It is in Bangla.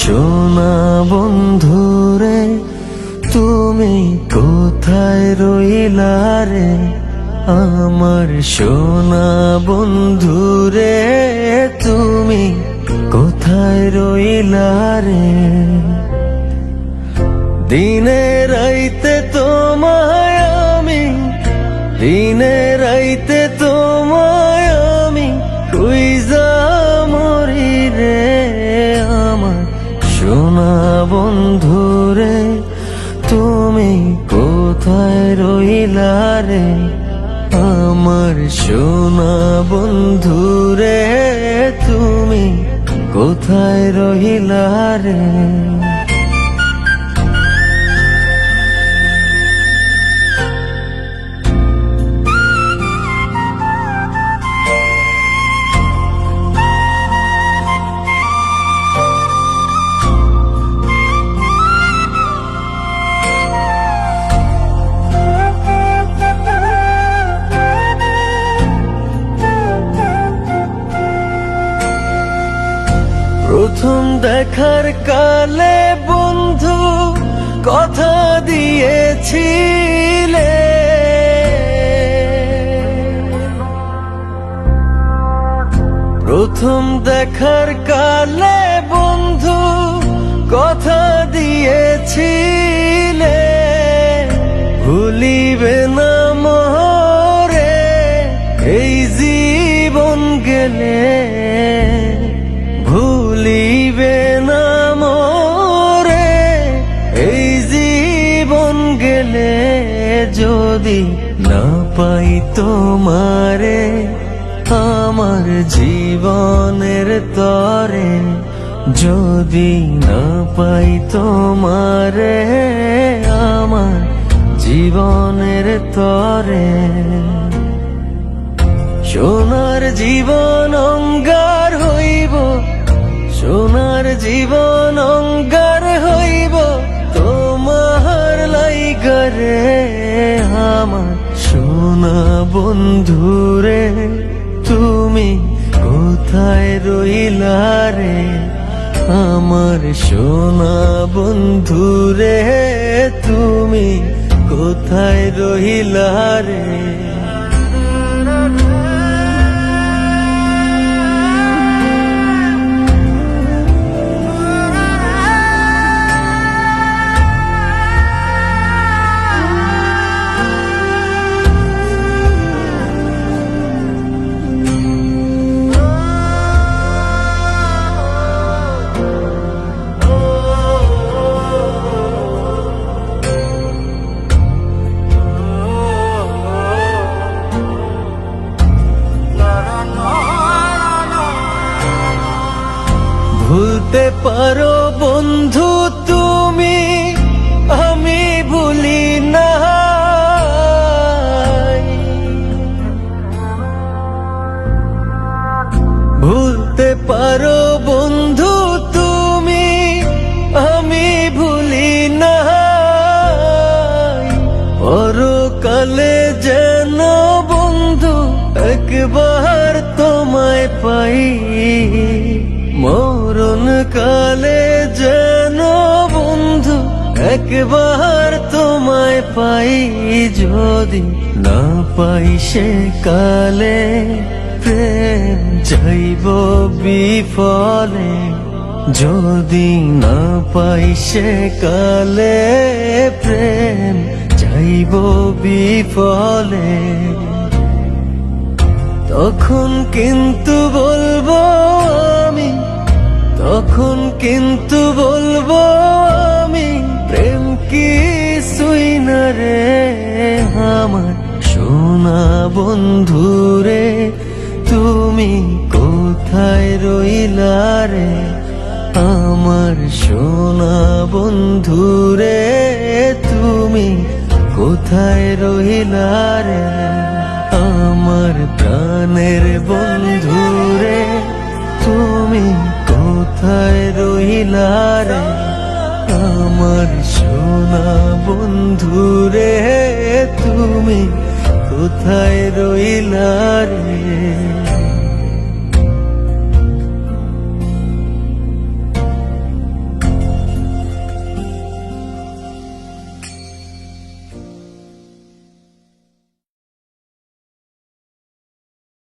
সোনা বন্ধুরে তুমি কোথায় রইলা রে, আমার সোনা বন্ধুরে তুমি কোথায় রইলা রে। দিনে রাইতে তোমায় আমি, দিনে রাইতে তোমায় আমি খুঁজা মরি রে, আমার সোনা বন্ধুরে তুমি কোথায় রইলা রে, আমার সোনা বন্ধুরে তুমি কোথায় রইলা রে। প্রথম দেখার কালে বন্ধু কথা দিয়েছিলে, প্রথম দেখার কালে বন্ধু কথা দিয়েছিলে, ভুলিবে না মোরে এই জীবন গেলে, ভুলিবে না মোরে এই জীবন গেলে, যদি না পাই তোমারে আমার জীবনের তরে, যদি না পাই তোমারে আমার জীবনের তরে। সোনার জীবন অঙ্গার হইব, সোনার জীবন অঙ্গার হইব তোমার লাইগারে, আমার সোনা বন্ধুরে তুমি কোথায় রইলা রে, আমার সোনা বন্ধুরে তুমি কোথায় রইলা রে। ভুলতে পারো বন্ধু তুমি, আমি ভুলি না, ভুলতে পারো বন্ধু তুমি, আমি ভুলি না, পরকালে যেন বন্ধু একবার তোমায় পাই, মরণ কালে যেন বন্ধু একবার তোমায় পাই, যদি না পাই সে কালে প্রেম যাইব বিফলে, যদি না পাই সে কালে প্রেম যাইব বিফলে, তখন কিন্তু বলবো আমি, তখন কিন্তু বলবো আমি প্রেম কিছুই না রে, আমার সোনা বন্ধুরে তুমি কোথায় রইলা রে, আমার সোনা বন্ধুরে তুমি কোথায় রইলা রে, আমার প্রাণের বন্ধুরে তুমি কোথায় রইলা রে, আমার সোনা বন্ধুরে তুমি কোথায় রইলা রে।